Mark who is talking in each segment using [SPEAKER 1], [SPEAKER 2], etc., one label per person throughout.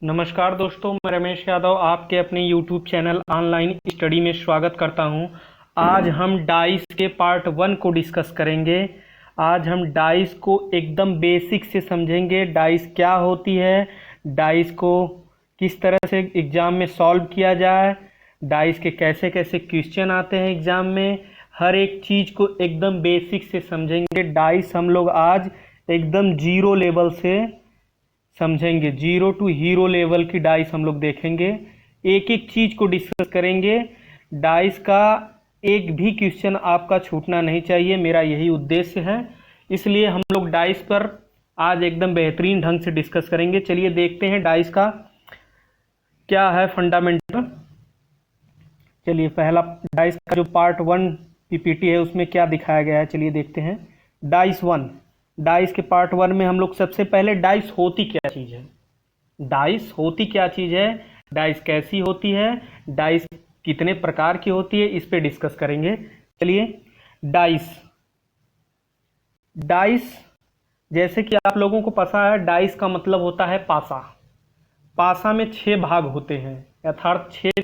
[SPEAKER 1] नमस्कार दोस्तों, मैं रमेश यादव आपके अपने YouTube चैनल ऑनलाइन स्टडी में स्वागत करता हूं। आज हम डाइस के पार्ट 1 को डिस्कस करेंगे। आज हम डाइस को एकदम बेसिक से समझेंगे। डाइस क्या होती है, डाइस को किस तरह से एग्ज़ाम में सॉल्व किया जाए, डाइस के कैसे कैसे क्वेश्चन आते हैं एग्ज़ाम में, हर एक चीज़ को एकदम बेसिक से समझेंगे। डाइस हम लोग आज एकदम जीरो लेवल से समझेंगे। जीरो टू हीरो लेवल की डाइस हम लोग देखेंगे, एक एक चीज को डिस्कस करेंगे। डाइस का एक भी क्वेश्चन आपका छूटना नहीं चाहिए, मेरा यही उद्देश्य है। इसलिए हम लोग डाइस पर आज एकदम बेहतरीन ढंग से डिस्कस करेंगे। चलिए देखते हैं डाइस का क्या है फंडामेंटल। चलिए पहला डाइस का जो पार्ट 1 पीपीटी है उसमें क्या दिखाया गया है, चलिए देखते हैं। डाइस 1, डाइस के पार्ट 1 में हम लोग सबसे पहले डाइस होती क्या चीज़ है, डाइस होती क्या चीज़ है, डाइस कैसी होती है, डाइस कितने प्रकार की होती है, इस पे डिस्कस करेंगे। चलिए डाइस, डाइस जैसे कि आप लोगों को पता है, डाइस का मतलब होता है पासा। पासा में 6 भाग होते हैं, अर्थात 6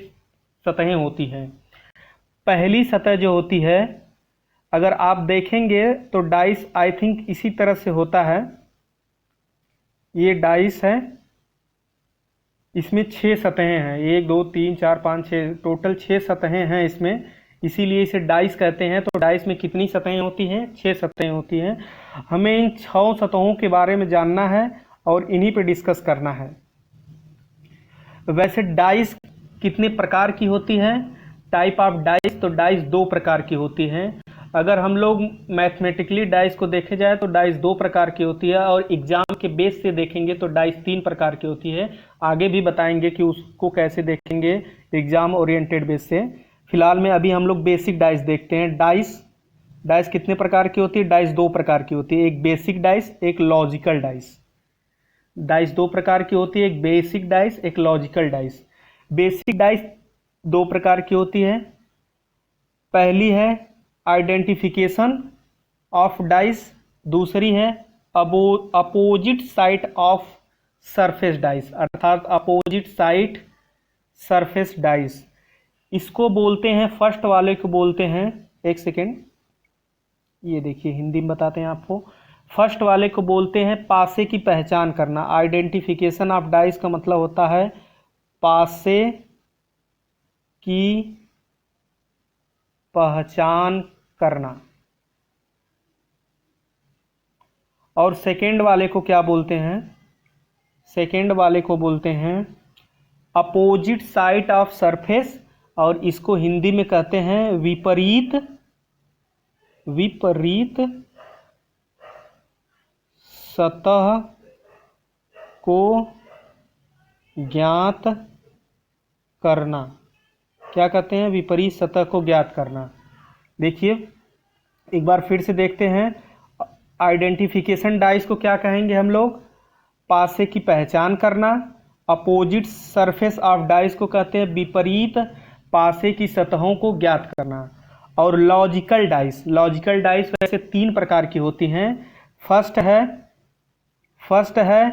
[SPEAKER 1] सतहें होती हैं। पहली सतह जो होती है, अगर आप देखेंगे तो डाइस आई थिंक इसी तरह से होता है। ये डाइस है, इसमें 6 सतहें हैं, 1 2 3 4 5 6, टोटल 6 सतहें हैं इसमें, इसीलिए इसे डाइस कहते हैं। तो डाइस में कितनी सतहें होती हैं? 6 सतहें होती हैं। हमें इन 6 सतहों के बारे में जानना है और इन्हीं पे डिस्कस करना है। वैसे डाइस कितने प्रकार की होती है, टाइप ऑफ डाइस, तो डाइस 2 प्रकार की होती हैं। अगर हम लोग मैथमेटिकली डाइस को देखे जाए तो डाइस 2 प्रकार की होती है, और एग्जाम के बेस से देखेंगे तो डाइस 3 प्रकार की होती है। आगे भी बताएंगे कि उसको कैसे देखेंगे एग्जाम ओरिएंटेड बेस से। फिलहाल में अभी हम लोग बेसिक डाइस देखते हैं। डाइस, डाइस कितने प्रकार की होती है? डाइस 2 प्रकार की होती है, एक बेसिक डाइस, एक लॉजिकल डाइस। डाइस 2 प्रकार की होती है, एक बेसिक डाइस, एक लॉजिकल डाइस। बेसिक डाइस 2 प्रकार की होती है। पहली है आइडेंटिफिकेशन ऑफ डाइस, दूसरी है opposite side of surface dice, अर्थात अपोजिट साइड सरफेस डाइस। इसको बोलते हैं, फर्स्ट वाले को बोलते हैं, एक सेकेंड, ये देखिए हिंदी में बताते हैं आपको। फर्स्ट वाले को बोलते हैं पासे की पहचान करना। आइडेंटिफिकेशन ऑफ डाइस का मतलब होता है पासे की पहचान करना। और सेकेंड वाले को क्या बोलते हैं? सेकेंड वाले को बोलते हैं अपोजिट साइड ऑफ सरफेस, और इसको हिंदी में कहते हैं विपरीत, विपरीत सतह को ज्ञात करना। क्या कहते हैं? विपरीत सतह को ज्ञात करना। देखिए एक बार फिर से देखते हैं। आइडेंटिफिकेशन डाइस को क्या कहेंगे हम लोग? पासे की पहचान करना। अपोजिट सरफेस ऑफ डाइस को कहते हैं विपरीत पासे की सतहों को ज्ञात करना। और लॉजिकल डाइस, लॉजिकल डाइस वैसे 3 प्रकार की होती हैं। फर्स्ट है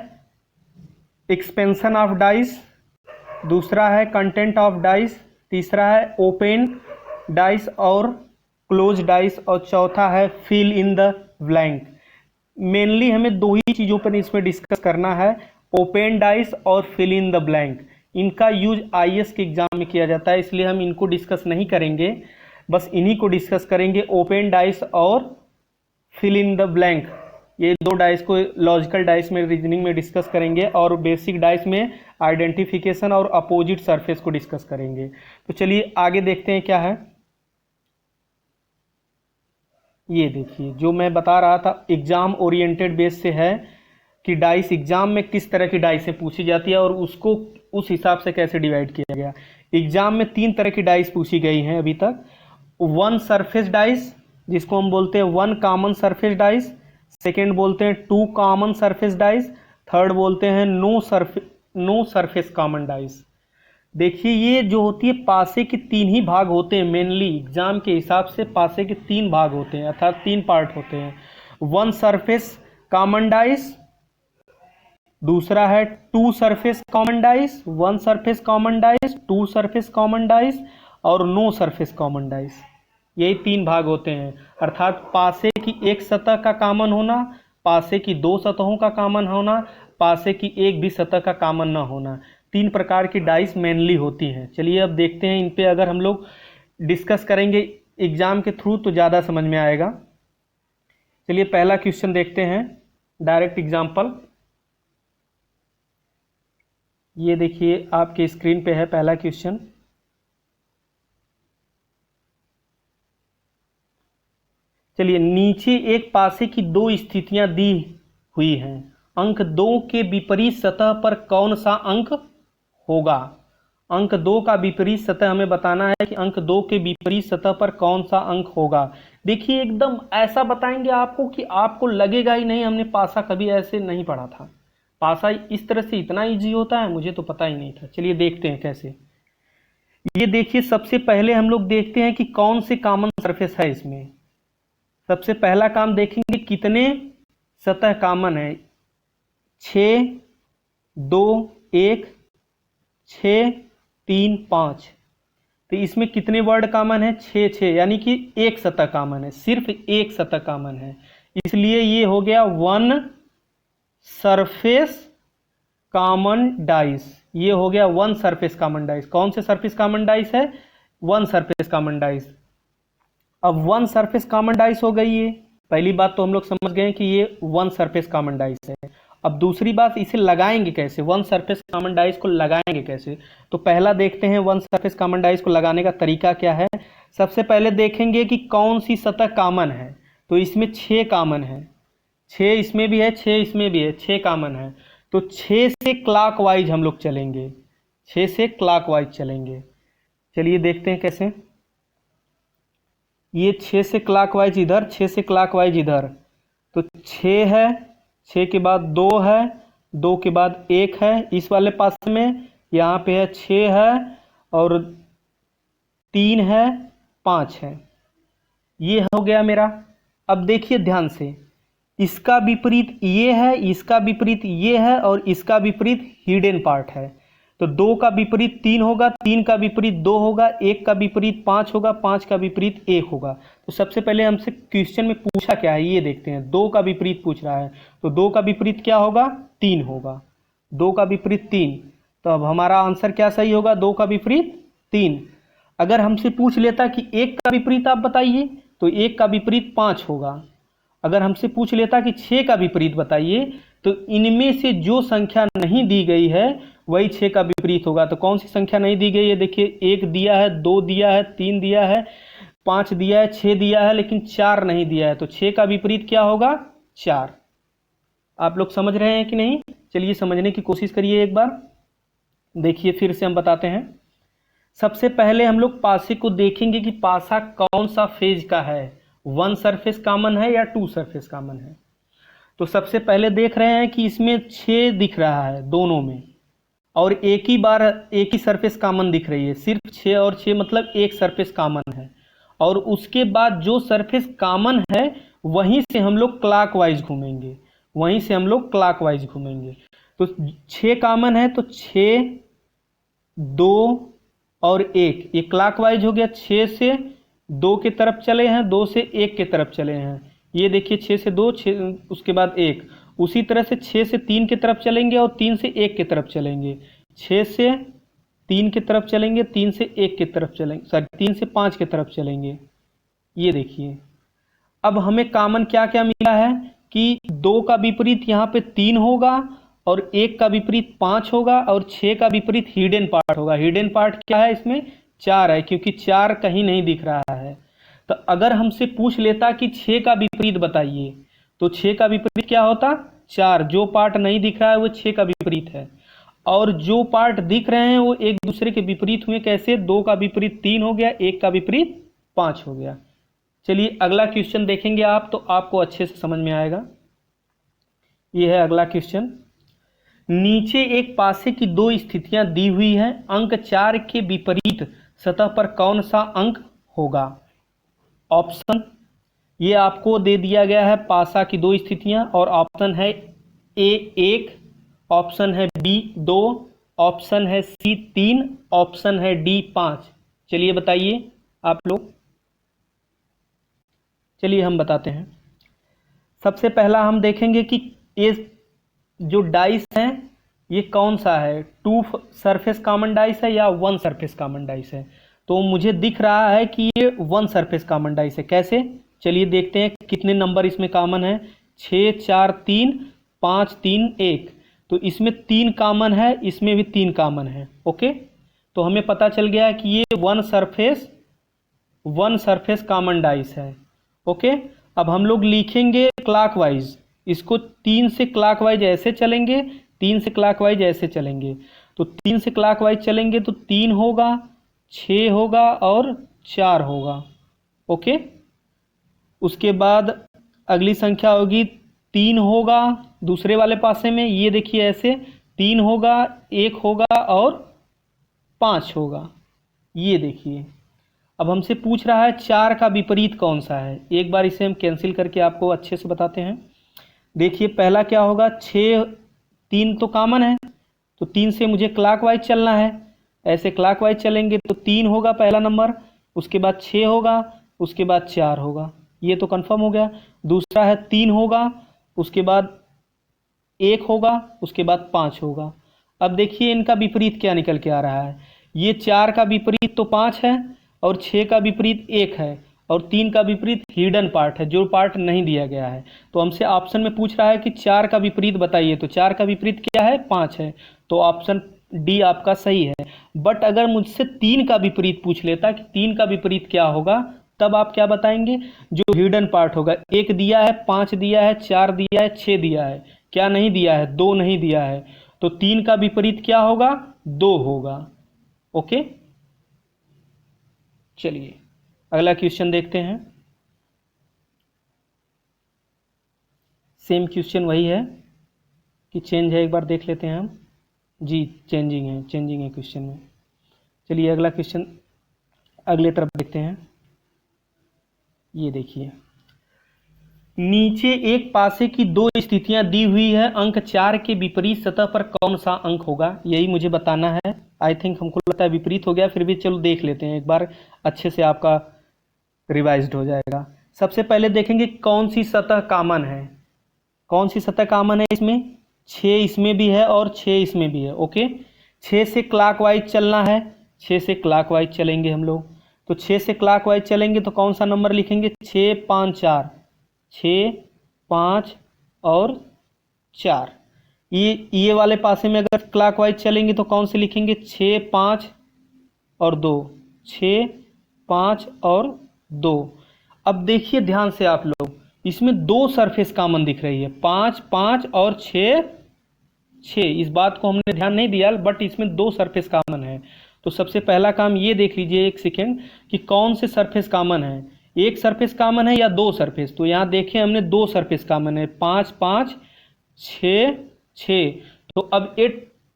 [SPEAKER 1] एक्सपेंशन ऑफ डाइस, दूसरा है कंटेंट ऑफ डाइस, तीसरा है ओपन डाइस और क्लोज डाइस, और चौथा है फिल इन द ब्लैंक। मेनली हमें 2 ही चीज़ों पर इसमें डिस्कस करना है, ओपन डाइस और फिल इन द ब्लैंक। इनका यूज आईएएस के एग्जाम में किया जाता है, इसलिए हम इनको डिस्कस नहीं करेंगे, बस इन्हीं को डिस्कस करेंगे, ओपन डाइस और फिल इन द ब्लैंक। ये 2 डाइस को लॉजिकल डाइस में, रीजनिंग में डिस्कस करेंगे, और बेसिक डाइस में आइडेंटिफिकेशन और अपोजिट सरफेस को डिस्कस करेंगे। तो चलिए आगे देखते हैं क्या है। ये देखिए जो मैं बता रहा था, एग्जाम ओरिएंटेड बेस से है कि डाइस एग्जाम में किस तरह की डाइसें पूछी जाती है और उसको उस हिसाब से कैसे डिवाइड किया गया। एग्जाम में 3 तरह की डाइस पूछी गई हैं अभी तक। 1 सरफेस डाइस, जिसको हम बोलते हैं 1 कॉमन सरफेस डाइस, सेकेंड बोलते हैं 2 कॉमन सरफेस डाइस, थर्ड बोलते हैं नो सरफेस कॉमन डाइस। देखिए ये जो होती है पासे के 3 ही भाग होते हैं, मेनली एग्जाम के हिसाब से पासे के 3 भाग होते हैं, अर्थात 3 पार्ट होते हैं। 1 सरफेस कॉमन डाइस, दूसरा है two surface common dice, one surface common dice, two surface common dice और नो सरफेस कॉमन डाइस। यही तीन भाग होते हैं, अर्थात पासे की एक सतह का कॉमन होना, पासे की दो सतहों का कॉमन होना, पासे की एक भी सतह का कॉमन ना होना। तीन प्रकार की डाइस मेनली होती हैं। चलिए अब देखते हैं इन पे, अगर हम लोग डिस्कस करेंगे एग्जाम के थ्रू तो ज़्यादा समझ में आएगा। चलिए पहला क्वेश्चन देखते हैं, डायरेक्ट एग्जाम्पल। ये देखिए आपके स्क्रीन पे है पहला क्वेश्चन। चलिए, नीचे एक पासे की दो स्थितियां दी हुई हैं, अंक 2 के विपरीत सतह पर कौन सा अंक होगा। अंक 2 का विपरीत सतह हमें बताना है कि अंक 2 के विपरीत सतह पर कौन सा अंक होगा। देखिए एकदम ऐसा बताएंगे आपको कि आपको लगेगा ही नहीं हमने पासा कभी ऐसे नहीं पढ़ा था। पासा इस तरह से इतना इजी होता है, मुझे तो पता ही नहीं था। चलिए देखते हैं कैसे। ये देखिए, सबसे पहले हम लोग देखते हैं कि कौन से कॉमन सरफेस है इसमें। सबसे पहला काम देखेंगे कितने सतह कॉमन है। 6, 2, 1, 6, 3, 5। तो इसमें कितने वर्ड कॉमन है? 6 6, यानी कि एक सतह कॉमन है, सिर्फ एक सतह कॉमन है। इसलिए ये हो गया वन सरफेस कॉमन डाइस। ये हो गया वन सरफेस कॉमन डाइस। कौन से सरफेस कॉमन डाइस है? One surface common dice. अब वन सरफेस कॉमन डाइस हो गई है, पहली बात तो हम लोग समझ गए कि ये वन सरफेस कॉमन डाइस है। अब दूसरी बात, इसे लगाएंगे कैसे? वन सरफेस कॉमन डाइस को लगाएंगे कैसे? तो पहला देखते हैं वन सरफेस कॉमन डाइस को लगाने का तरीका क्या है। सबसे पहले देखेंगे कि कौन सी सतह कॉमन है। तो इसमें 6 कॉमन है, 6 इसमें भी है, 6 इसमें भी है, 6 कॉमन है। तो 6 से क्लॉकवाइज हम लोग चलेंगे, 6 से क्लॉकवाइज चलेंगे। चलिए देखते हैं कैसे। ये 6 से क्लॉकवाइज इधर, 6 से क्लॉकवाइज इधर। तो 6 है, 6 के बाद 2 है, 2 के बाद 1 है इस वाले पास में, यहाँ पे है 6 है और 3 है, 5 है। ये हो गया मेरा। अब देखिए ध्यान से, इसका विपरीत ये है, इसका विपरीत ये है और इसका विपरीत हिडन पार्ट है। तो 2 का विपरीत 3 होगा, 3 का विपरीत 2 होगा, 1 का विपरीत 5 होगा, 5 का विपरीत 1 होगा। तो सबसे पहले हमसे क्वेश्चन में पूछा क्या है ये देखते हैं। 2 का विपरीत पूछ रहा है, तो 2 का विपरीत क्या होगा? 3 होगा। 2 का विपरीत 3, तो अब हमारा आंसर क्या सही होगा? 2 का विपरीत 3। अगर हमसे पूछ लेता कि 1 का विपरीत आप बताइए, तो 1 का विपरीत 5 होगा। अगर हमसे पूछ लेता कि 6 का विपरीत बताइए, तो इनमें से जो संख्या नहीं दी गई है वही 6 का विपरीत होगा। तो कौन सी संख्या नहीं दी गई है? देखिए 1 दिया है, 2 दिया है, 3 दिया है, 5 दिया है, 6 दिया है, लेकिन 4 नहीं दिया है। तो 6 का विपरीत क्या होगा? 4। आप लोग समझ रहे हैं कि नहीं? चलिए समझने की कोशिश करिए एक बार। देखिए फिर से हम बताते हैं। सबसे पहले हम लोग पासे को देखेंगे कि पासा कौन सा फेज का है, वन सरफेस कॉमन है या टू सरफेस कॉमन है। तो सबसे पहले देख रहे हैं कि इसमें 6 दिख रहा है दोनों में, और एक ही बार एक ही सरफेस कॉमन दिख रही है। सिर्फ 6 और 6 मतलब एक सरफेस कॉमन है। और उसके बाद जो सरफेस कॉमन है वहीं से हम लोग क्लॉकवाइज घूमेंगे, वहीं से हम लोग क्लॉकवाइज घूमेंगे। तो 6 कॉमन है, तो 6, 2 और 1, ये क्लॉकवाइज हो गया। 6 से 2 के तरफ चले हैं, 2 से 1 के तरफ चले हैं। ये देखिए 6 से 2, 6 उसके बाद 1। उसी तरह से 6 से 3 की तरफ चलेंगे और 3 से 1 की तरफ चलेंगे। 6 से 3 की तरफ चलेंगे, 3 से 1 की तरफ चलेंगे, सॉरी 3 से 5 की तरफ चलेंगे। ये देखिए अब हमें कॉमन क्या क्या मिला है कि 2 का विपरीत यहाँ पे 3 होगा और 1 का विपरीत 5 होगा और 6 का विपरीत हिडन पार्ट होगा। हिडन पार्ट क्या है इसमें? 4 है, क्योंकि 4 कहीं नहीं दिख रहा है। तो अगर हमसे पूछ लेता कि 6 का विपरीत बताइए, तो 6 का विपरीत क्या होता? 4। जो पार्ट नहीं दिख रहा है वो 6 का विपरीत है, और जो पार्ट दिख रहे हैं वो एक दूसरे के विपरीत हुए। कैसे? 2 का विपरीत 3 हो गया, 1 का विपरीत 5 हो गया। चलिए अगला क्वेश्चन देखेंगे आप, तो आपको अच्छे से समझ में आएगा। ये है अगला क्वेश्चन। नीचे एक पासे की दो स्थितियां दी हुई हैं, अंक 4 के विपरीत सतह पर कौन सा अंक होगा। ऑप्शन ये आपको दे दिया गया है, पासा की दो स्थितियां, और ऑप्शन है A1 ऑप्शन है बी 2, ऑप्शन है सी 3, ऑप्शन है डी 5। चलिए बताइए आप लोग। चलिए हम बताते हैं। सबसे पहला हम देखेंगे कि ये जो डाइस है ये कौन सा है, 2 सरफेस कॉमन डाइस है या 1 सरफेस कॉमन डाइस है। तो मुझे दिख रहा है कि ये 1 सरफेस कॉमन डाइस है। कैसे, चलिए देखते हैं कितने नंबर इसमें कॉमन है। 6 4 3 5 3 1, तो इसमें 3 कॉमन है, इसमें भी 3 कॉमन है। ओके, तो हमें पता चल गया कि ये 1 सरफेस कॉमन डाइस है। ओके, अब हम लोग लिखेंगे क्लॉकवाइज, इसको 3 से क्लॉकवाइज ऐसे चलेंगे, 3 से क्लॉकवाइज ऐसे चलेंगे। तो 3 से क्लॉकवाइज चलेंगे तो 3 होगा, 6 होगा और 4 होगा। ओके, उसके बाद अगली संख्या होगी 3 होगा दूसरे वाले पासे में, ये देखिए ऐसे 3 होगा, 1 होगा और 5 होगा। ये देखिए, अब हमसे पूछ रहा है 4 का विपरीत कौन सा है। एक बार इसे हम कैंसिल करके आपको अच्छे से बताते हैं। देखिए पहला क्या होगा, 6 3 तो कॉमन है, तो 3 से मुझे क्लॉकवाइज चलना है। ऐसे क्लॉकवाइज चलेंगे तो 3 होगा पहला नंबर, उसके बाद 6 होगा, उसके बाद 4 होगा। ये तो कंफर्म हो गया। दूसरा है 3 होगा, उसके बाद 1 होगा, उसके बाद 5 होगा। अब देखिए इनका विपरीत क्या निकल के आ रहा है। ये 4 का विपरीत तो 5 है, और 6 का विपरीत 1 है, और 3 का विपरीत हिडन पार्ट है, जो पार्ट नहीं दिया गया है। तो हमसे ऑप्शन में पूछ रहा है कि 4 का विपरीत बताइए, तो 4 का विपरीत क्या है, 5 है। तो ऑप्शन डी आपका सही है। बट अगर मुझसे 3 का विपरीत पूछ लेता कि 3 का विपरीत क्या होगा, तब आप क्या बताएंगे, जो हिडन पार्ट होगा। 1 दिया है, 5 दिया है, 4 दिया है, 6 दिया है, क्या नहीं दिया है, 2 नहीं दिया है। तो 3 का विपरीत क्या होगा, 2 होगा। ओके, चलिए अगला क्वेश्चन देखते हैं। सेम क्वेश्चन वही है कि चेंज है, एक बार देख लेते हैं हम। जी चेंजिंग है क्वेश्चन में। चलिए अगला क्वेश्चन अगले तरफ देखते हैं। ये देखिए, नीचे एक पासे की 2 स्थितियां दी हुई है, अंक 4 के विपरीत सतह पर कौन सा अंक होगा, यही मुझे बताना है। आई थिंक हमको लगता है विपरीत हो गया, फिर भी चलो देख लेते हैं एक बार, अच्छे से आपका रिवाइज्ड हो जाएगा। सबसे पहले देखेंगे कौन सी सतह कॉमन है। कौन सी सतह कॉमन है इसमें, 6 इसमें भी है और 6 इसमें भी है। ओके, 6 से क्लॉकवाइज चलना है, 6 से क्लॉकवाइज चलेंगे हम लोग। तो 6 से क्लॉकवाइज चलेंगे तो कौन सा नंबर लिखेंगे, 6 5 4, 6 5 और 4। ये वाले पासे में अगर क्लॉकवाइज चलेंगे तो कौन से लिखेंगे, 6 5 और 2, 6 5 और 2। अब देखिए ध्यान से आप लोग, इसमें 2 सरफेस कॉमन दिख रही है, 5 5 और 6 6। इस बात को हमने ध्यान नहीं दिया, बट इसमें 2 सरफेस कॉमन है। तो सबसे पहला काम ये देख लीजिए एक सेकेंड कि कौन से सरफेस कॉमन है, एक सरफेस कॉमन है या 2 सरफेस। तो यहाँ देखें हमने 2 सरफेस कॉमन है, 5 5 6 6। तो अब ये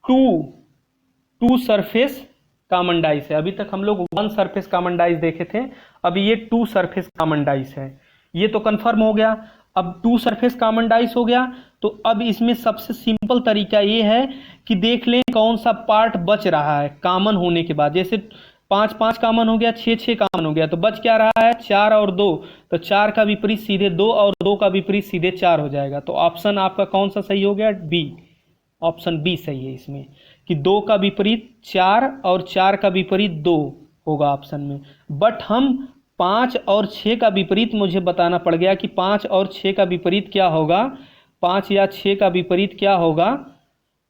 [SPEAKER 1] 2 सरफेस कॉमन डाइस है। अभी तक हम लोग 1 सरफेस कॉमन डाइस देखे थे, अब ये 2 सरफेस कॉमन डाइस है। ये तो कंफर्म हो गया। अब 2 सरफेस कॉमन डाइस हो गया, तो अब इसमें सबसे सिंपल तरीका ये है कि देख लें कौन सा पार्ट बच रहा है कॉमन होने के बाद। जैसे 5 5 कॉमन हो गया, 6 6 कॉमन हो गया, तो बच क्या रहा है, 4 और 2। तो 4 का विपरीत सीधे 2 और 2 का विपरीत सीधे 4 हो जाएगा। तो ऑप्शन आपका कौन सा सही हो गया, बी। ऑप्शन बी सही है इसमें, कि 2 का विपरीत 4 और 4 का विपरीत 2 होगा ऑप्शन में। बट हम 5 और 6 का विपरीत मुझे बताना पड़ गया कि 5 और 6 का विपरीत क्या होगा, 5 या 6 का विपरीत क्या होगा।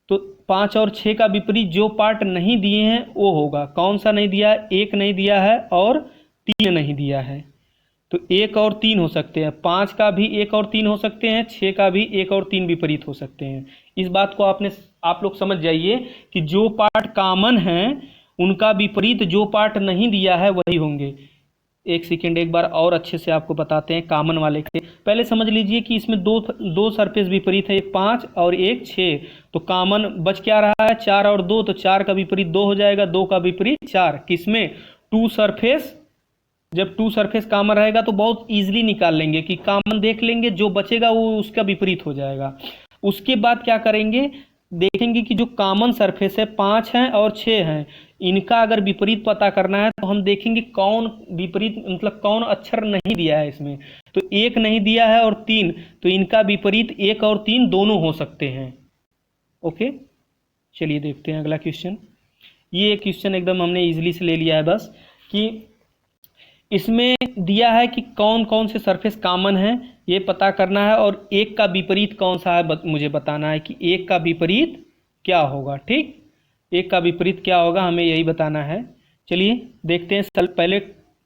[SPEAKER 1] तो 5 और 6 का विपरीत जो पार्ट नहीं दिए हैं वो होगा। कौन सा नहीं दिया है, 1 नहीं दिया है और 3 नहीं दिया है। तो 1 और 3 हो सकते हैं, 5 का भी 1 और 3 हो सकते हैं, 6 का भी 1 और 3 विपरीत हो सकते हैं। इस बात को आप लोग समझ जाइए कि जो पार्ट कॉमन है उनका विपरीत जो पार्ट नहीं दिया है वही होंगे। एक सेकेंड, एक बार और अच्छे से आपको बताते हैं कॉमन वाले के। पहले समझ लीजिए कि इसमें दो सरफेस विपरीत है, एक 5 और एक 6। तो कॉमन बच क्या रहा है, 4 और 2। तो 4 का विपरीत 2 हो जाएगा, 2 का विपरीत 4। किसमें, 2 सरफेस। जब 2 सरफेस कॉमन रहेगा तो बहुत ईजिली निकाल लेंगे कि कॉमन देख लेंगे, जो बचेगा वो उसका विपरीत हो जाएगा। उसके बाद क्या करेंगे, देखेंगे कि जो कॉमन सरफेस है 5 है और 6 है, इनका अगर विपरीत पता करना है तो हम देखेंगे कौन विपरीत, मतलब कौन अक्षर नहीं दिया है इसमें। तो 1 नहीं दिया है और 3, तो इनका विपरीत 1 और 3 दोनों हो सकते हैं। ओके, चलिए देखते हैं अगला क्वेश्चन। ये क्वेश्चन एकदम हमने इजीली से ले लिया है, बस कि इसमें दिया है कि कौन कौन से सरफेस कॉमन है ये पता करना है, और एक का विपरीत कौन सा है मुझे बताना है कि एक का विपरीत क्या होगा। ठीक, एक का विपरीत क्या होगा हमें यही बताना है। चलिए देखते हैं। पहले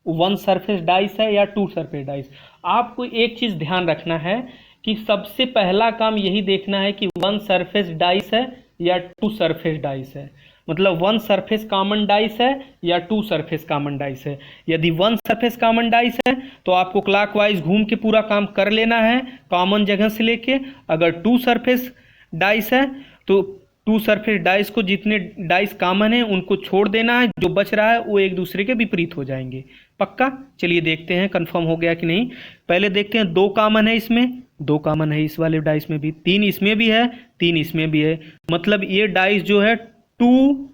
[SPEAKER 1] 1 सरफेस डाइस है या 2 सरफेस डाइस। आपको एक चीज़ ध्यान रखना है कि सबसे पहला काम यही देखना है कि 1 सरफेस डाइस है या 2 सरफेस डाइस है, मतलब 1 सरफेस कॉमन डाइस है या 2 सरफेस कॉमन डाइस है। यदि 1 सरफेस कॉमन डाइस है तो आपको क्लॉकवाइज घूम के पूरा काम कर लेना है कॉमन जगह से लेके। अगर 2 सरफेस डाइस है तो 2 सरफेस डाइस को जितने डाइस कॉमन है उनको छोड़ देना है, जो बच रहा है वो एक दूसरे के विपरीत हो जाएंगे। पक्का? चलिए देखते हैं कंफर्म हो गया कि नहीं। पहले देखते हैं 2 कॉमन है इसमें, 2 कॉमन है इस वाले डाइस में भी, 3 इसमें भी है, 3 इसमें भी है, मतलब ये डाइस जो है 2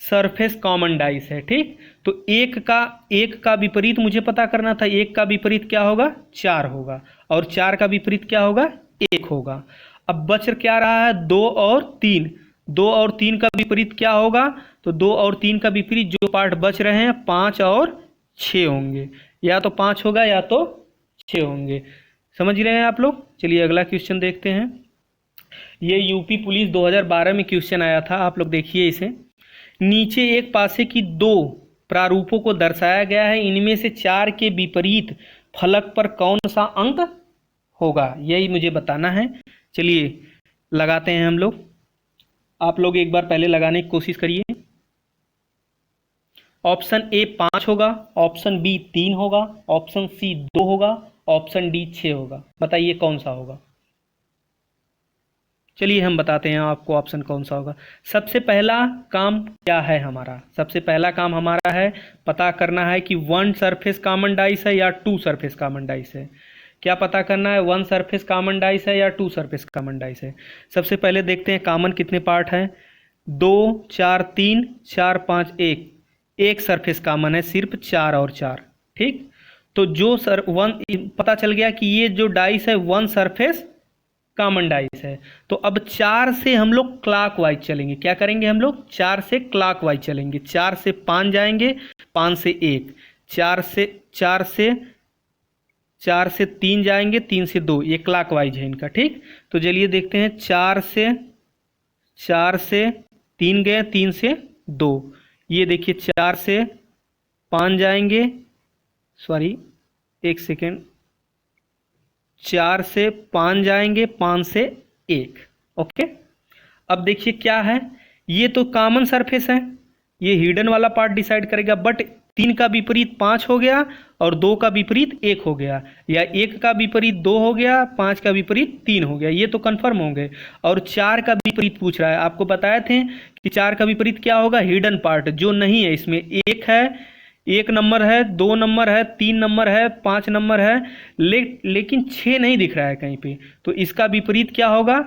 [SPEAKER 1] सरफेस कॉमन डाइस है। ठीक, तो एक का विपरीत मुझे पता करना था। एक का विपरीत क्या होगा? 4 होगा, और 4 का विपरीत क्या होगा? 1 होगा। अब बच क्या रहा है? 2 और 3। 2 और 3 का विपरीत क्या होगा? तो 2 और 3 का विपरीत जो पार्ट बच रहे हैं 5 और 6 होंगे, या तो 5 होगा या तो 6 होंगे। समझ रहे हैं आप लोग? चलिए अगला क्वेश्चन देखते हैं। ये यूपी पुलिस 2012 में क्वेश्चन आया था, आप लोग देखिए इसे। नीचे एक पासे की 2 प्रारूपों को दर्शाया गया है, इनमें से 4 के विपरीत फलक पर कौन सा अंक होगा, यही मुझे बताना है। चलिए लगाते हैं हम लोग। आप लोग एक बार पहले लगाने की कोशिश करिए। ऑप्शन ए 5 होगा, ऑप्शन बी 3 होगा, ऑप्शन सी 2 होगा, ऑप्शन डी 6 होगा। बताइए कौन सा होगा। चलिए हम बताते हैं आपको ऑप्शन कौन सा होगा। सबसे पहला काम क्या है हमारा? सबसे पहला काम हमारा है पता करना है कि 1 सरफेस कॉमन डाइस है या 2 सरफेस कॉमन डाइस है। क्या पता करना है? 1 सरफेस कॉमन डाइस है या 2 सरफेस कॉमन डाइस है। सबसे पहले देखते हैं कॉमन कितने पार्ट हैं। 2 4 3 4 5 1। एक सरफेस कॉमन है, सिर्फ 4 और 4। ठीक, तो जो पता चल गया कि ये जो डाइस है 1 सरफेस कॉमन डाइस है। तो अब 4 से हम लोग क्लॉकवाइज चलेंगे। क्या करेंगे हम लोग? 4 से क्लॉकवाइज चलेंगे। 4 से 5 जाएंगे, 5 से 1, 4 से 3 जाएंगे, 3 से 2। ये क्लॉकवाइज है इनका। ठीक, तो चलिए देखते हैं। 4 से 3 गए, 3 से 2। ये देखिए 4 से 5 जाएंगे, सॉरी एक सेकेंड, 4 से 5 जाएंगे, 5 से 1। ओके, अब देखिए क्या है, ये तो कॉमन सरफेस है, ये हिडन वाला पार्ट डिसाइड करेगा। बट 3 का विपरीत 5 हो गया और 2 का विपरीत 1 हो गया, या 1 का विपरीत 2 हो गया, 5 का विपरीत 3 हो गया, ये तो कंफर्म हो गए। और 4 का विपरीत पूछ रहा है। आपको बताए थे कि 4 का विपरीत क्या होगा? हिडन पार्ट जो नहीं है इसमें। 1 है, 1 नंबर है, 2 नंबर है, 3 नंबर है, 5 नंबर है, लेकिन 6 नहीं दिख रहा है कहीं पे। तो इसका विपरीत क्या होगा?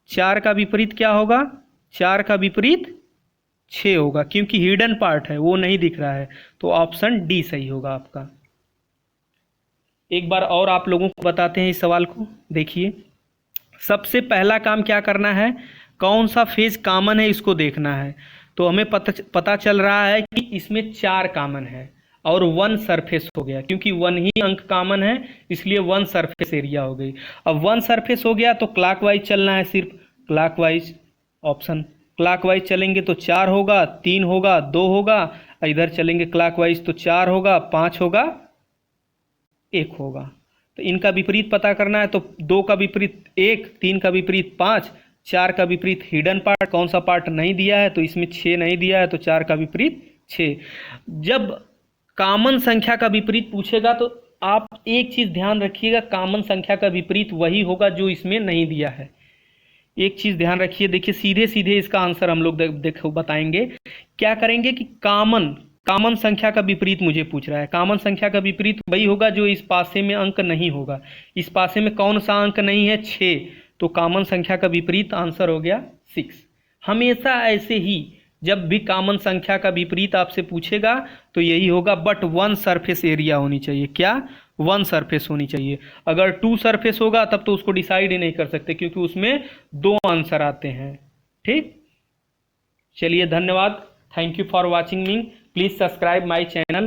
[SPEAKER 1] 4 का विपरीत क्या होगा? 4 का विपरीत 6 होगा, क्योंकि हिडन पार्ट है वो नहीं दिख रहा है। तो ऑप्शन डी सही होगा आपका। एक बार और आप लोगों को बताते हैं इस सवाल को। देखिए सबसे पहला काम क्या करना है? कौन सा फेज कॉमन है इसको देखना है। तो हमें पता चल रहा है कि इसमें 4 कॉमन है और 1 सरफेस हो गया, क्योंकि 1 ही अंक कॉमन है, इसलिए 1 सरफेस एरिया हो गई। अब 1 सरफेस हो गया तो क्लॉकवाइज चलना है, सिर्फ क्लॉकवाइज। ऑप्शन क्लॉकवाइज चलेंगे तो 4 होगा, 3 होगा, 2 होगा। इधर चलेंगे क्लॉकवाइज तो 4 होगा, 5 होगा, 1 होगा। तो इनका विपरीत पता करना है। तो 2 का विपरीत 1, 3 का विपरीत 5, 4 का विपरीत हिडन पार्ट कौन सा पार्ट नहीं दिया है, तो इसमें 6 नहीं दिया है, तो 4 का विपरीत 6। जब कॉमन संख्या का विपरीत पूछेगा तो आप एक चीज ध्यान रखिएगा, कॉमन संख्या का विपरीत वही होगा जो इसमें नहीं दिया है। एक चीज ध्यान रखिए। देखिए सीधे सीधे इसका आंसर हम लोग देखो बताएंगे। क्या करेंगे कि कॉमन संख्या का विपरीत मुझे पूछ रहा है। कॉमन संख्या का विपरीत वही होगा जो इस पासे में अंक नहीं होगा। इस पासे में कौन सा अंक नहीं है? 6। तो कॉमन संख्या का विपरीत आंसर हो गया 6। हमेशा ऐसे ही जब भी कॉमन संख्या का विपरीत आपसे पूछेगा तो यही होगा, बट वन सरफेस एरिया होनी चाहिए। क्या? वन सरफेस होनी चाहिए। अगर टू सरफेस होगा तब तो उसको डिसाइड ही नहीं कर सकते, क्योंकि उसमें दो आंसर आते हैं। ठीक, चलिए धन्यवाद। Thank you for watching me. Please subscribe my channel.